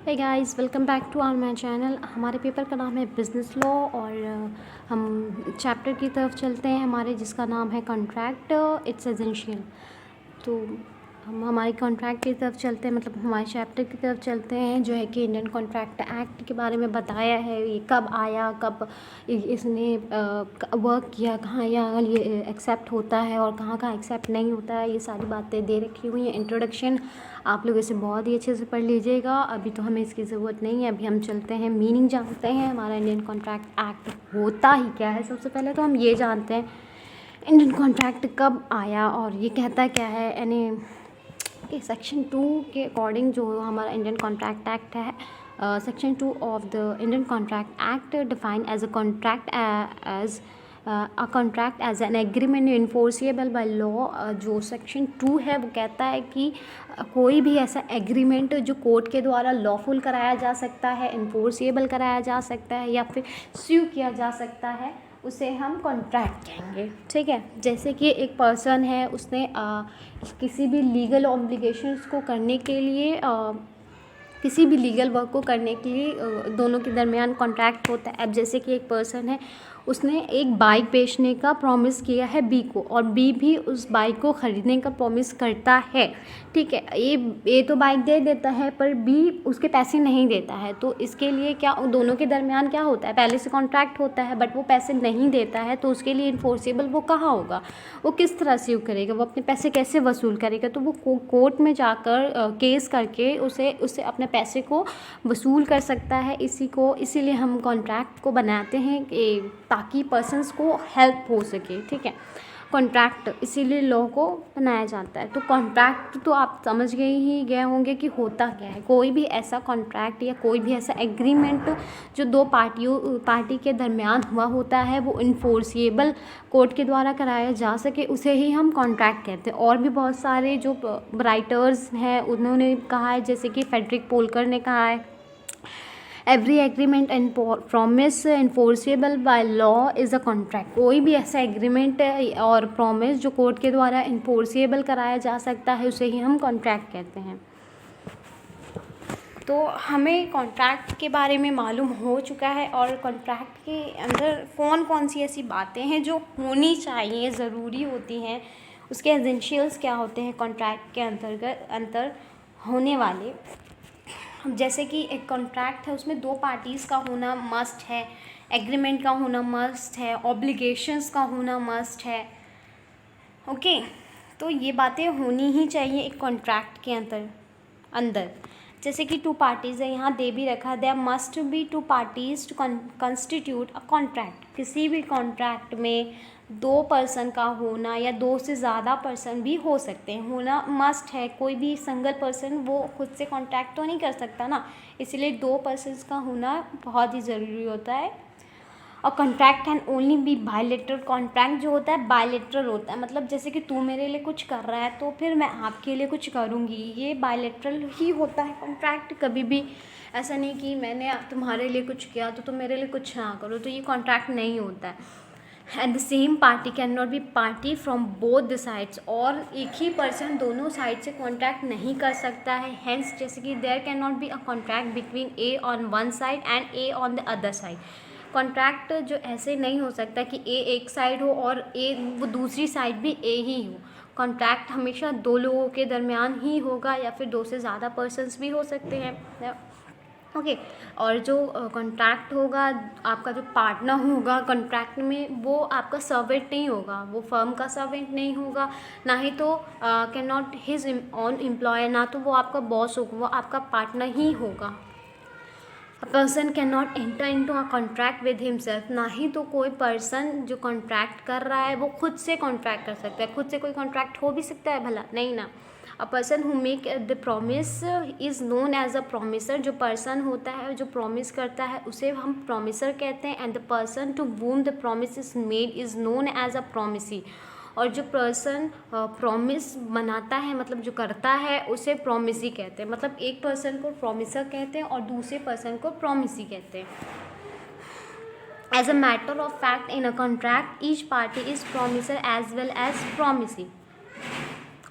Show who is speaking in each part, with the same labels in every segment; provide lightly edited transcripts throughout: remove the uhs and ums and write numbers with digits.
Speaker 1: Hey guys, welcome back to our my channel. हमारे paper का नाम है बिज़नेस लॉ और हम चैप्टर की तरफ चलते हैं हमारे, जिसका नाम है कॉन्ट्रैक्ट इट्स एसेंशियल। तो हम हमारे कॉन्ट्रैक्ट की तरफ चलते हैं, मतलब हमारे चैप्टर की तरफ चलते हैं, जो है कि इंडियन कॉन्ट्रैक्ट एक्ट के बारे में बताया है। ये कब आया, कब इसने वर्क किया, कहाँ यहाँ ये एक्सेप्ट होता है और कहाँ कहाँ एक्सेप्ट नहीं होता है, ये सारी बातें दे रखी हुई हैं। इंट्रोडक्शन आप लोग इसे बहुत ही अच्छे से पढ़ लीजिएगा। अभी तो हमें इसकी ज़रूरत नहीं है, अभी हम चलते हैं मीनिंग जानते हैं हमारा इंडियन कॉन्ट्रैक्ट एक्ट होता ही क्या है। सबसे पहले तो हम ये जानते हैं इंडियन कॉन्ट्रैक्ट कब आया और ये कहता क्या है। यानी कि सेक्शन 2 के अकॉर्डिंग जो हमारा इंडियन कॉन्ट्रैक्ट एक्ट है, section 2 of the Indian contract act define as a contract as a contract as an agreement enforceable by law. जो सेक्शन 2 है वो कहता है कि कोई भी ऐसा एग्रीमेंट जो कोर्ट के द्वारा लॉफुल कराया जा सकता है, इन्फोर्सिएबल कराया जा सकता है या फिर स्यू किया जा सकता है, उसे हम कॉन्ट्रैक्ट कहेंगे। ठीक है, जैसे कि एक पर्सन है, उसने किसी भी लीगल ऑब्लिगेशंस को करने के लिए किसी भी लीगल वर्क को करने के लिए दोनों के दरमियान कॉन्ट्रैक्ट होता है। अब जैसे कि एक पर्सन है, उसने एक बाइक बेचने का प्रॉमिस किया है बी को और बी भी उस बाइक को ख़रीदने का प्रॉमिस करता है। ठीक है, ए तो बाइक दे देता है पर बी उसके पैसे नहीं देता है। तो इसके लिए क्या दोनों के दरमियान क्या होता है, पहले से कॉन्ट्रैक्ट होता है बट वो पैसे नहीं देता है, तो उसके लिए इन्फोर्सेबल वो कहाँ होगा, वो किस तरह से करेगा, वो अपने पैसे कैसे वसूल करेगा। तो वो कोर्ट में जाकर केस करके उसे अपने पैसे को वसूल कर सकता है। इसीलिए हम कॉन्ट्रैक्ट को बनाते हैं कि ताकि पर्सन्स को हेल्प हो सके। ठीक है, कॉन्ट्रैक्ट इसीलिए लॉ को बनाया जाता है। तो कॉन्ट्रैक्ट तो आप समझ गए होंगे कि होता क्या है। कोई भी ऐसा कॉन्ट्रैक्ट या कोई भी ऐसा एग्रीमेंट जो दो पार्टी के दरमियान हुआ होता है, वो इन्फोर्सिएबल कोर्ट के द्वारा कराया जा सके, उसे ही हम कॉन्ट्रैक्ट कहते हैं। और भी बहुत सारे जो राइटर्स हैं उन्होंने कहा है, जैसे कि फ्रेडरिक पोलकर ने कहा है, every agreement and promise enforceable by law is a contract. कोई भी ऐसा एग्रीमेंट और प्रॉमिस जो कोर्ट के द्वारा इन्फोर्सेबल कराया जा सकता है, उसे ही हम कॉन्ट्रैक्ट कहते हैं। तो हमें कॉन्ट्रैक्ट के बारे में मालूम हो चुका है और कॉन्ट्रैक्ट के अंदर कौन कौन सी ऐसी बातें हैं जो होनी चाहिए, ज़रूरी होती हैं, उसके एसेंशियल्स क्या होते हैं कॉन्ट्रैक्ट के अंतर होने वाले। जैसे कि एक कॉन्ट्रैक्ट है, उसमें दो पार्टीज़ का होना मस्ट है, एग्रीमेंट का होना मस्ट है, ऑब्लिगेशंस का होना मस्ट है। ओके, तो ये बातें होनी ही चाहिए एक कॉन्ट्रैक्ट के अंदर। जैसे कि टू पार्टीज़ है, यहाँ दे भी रखा, there must be two parties to constitute a contract. किसी भी कॉन्ट्रैक्ट में दो पर्सन का होना या दो से ज़्यादा पर्सन भी हो सकते हैं, होना मस्ट है। कोई भी सिंगल पर्सन वो खुद से कॉन्ट्रैक्ट तो नहीं कर सकता ना, इसलिए दो पर्सन्स का होना बहुत ही ज़रूरी होता है। और contract can only be bilateral. Contract जो होता है बायलैटरल होता है, मतलब जैसे कि तू मेरे लिए कुछ कर रहा है तो फिर मैं आपके लिए कुछ करूँगी, ये बायलैटरल ही होता है कॉन्ट्रैक्ट। कभी भी ऐसा नहीं कि मैंने तुम्हारे लिए कुछ किया तो तुम मेरे लिए कुछ ना करो, तो ये कॉन्ट्रैक्ट नहीं होता है। And the same party can not be party from both the sides. और एक ही पर्सन दोनों साइड से कॉन्ट्रैक्ट नहीं कर सकता है। हेंस जैसे कि there can not be a contract between A on one side and A on the other side. Contract जो ऐसे नहीं हो सकता कि ए एक साइड हो और ए वो दूसरी साइड भी ए ही हो। कॉन्ट्रैक्ट हमेशा दो लोगों के दरमियान ही होगा या फिर दो से ज़्यादा पर्सन्स भी हो सकते हैं। ओके, और जो कॉन्ट्रैक्ट होगा, आपका जो पार्टनर होगा कॉन्ट्रैक्ट में, वो आपका सर्वेंट नहीं होगा, वो फर्म का सर्वेंट नहीं होगा, ना ही तो can not his on employer, ना तो वो आपका बॉस होगा, वो आपका पार्टनर ही होगा। A person can not enter into a contract with himself. ना ही तो कोई पर्सन जो कॉन्ट्रैक्ट कर रहा है वो खुद से कॉन्ट्रैक्ट कर सकता है। खुद से कोई कॉन्ट्रैक्ट हो भी सकता है भला, नहीं ना। A person who make the promise is known as a promisor. जो पर्सन होता है जो प्रॉमिस करता है उसे हम प्रॉमिसर कहते हैं। And the person to whom the promise is made is known as a promisee. और जो पर्सन प्रॉमिस बनाता है, मतलब जो करता है, उसे प्रॉमिसी कहते हैं। मतलब एक पर्सन को प्रॉमिसर कहते हैं और दूसरे पर्सन को प्रॉमिसी कहते हैं। As a matter of fact in a contract each party is promisor as well as promisee.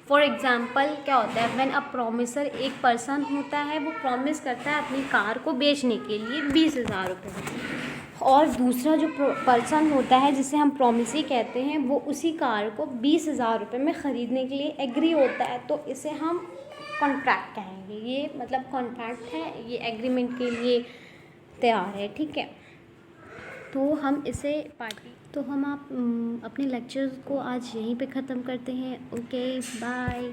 Speaker 1: For example क्या होता है, व्हेन अ प्रॉमिसर एक पर्सन होता है, वो प्रॉमिस करता है अपनी कार को बेचने के लिए 20,000 रुपये में, और दूसरा जो पर्सन होता है जिसे हम प्रॉमिसी कहते हैं, वो उसी कार को 20,000 रुपये में ख़रीदने के लिए एग्री होता है, तो इसे हम कॉन्ट्रैक्ट कहेंगे। ये मतलब कॉन्ट्रैक्ट है, ये एग्रीमेंट के लिए तैयार है, ठीक है। तो हम इसे तो हम अपने लेक्चर्स को आज यहीं पे ख़त्म करते हैं। Okay, bye.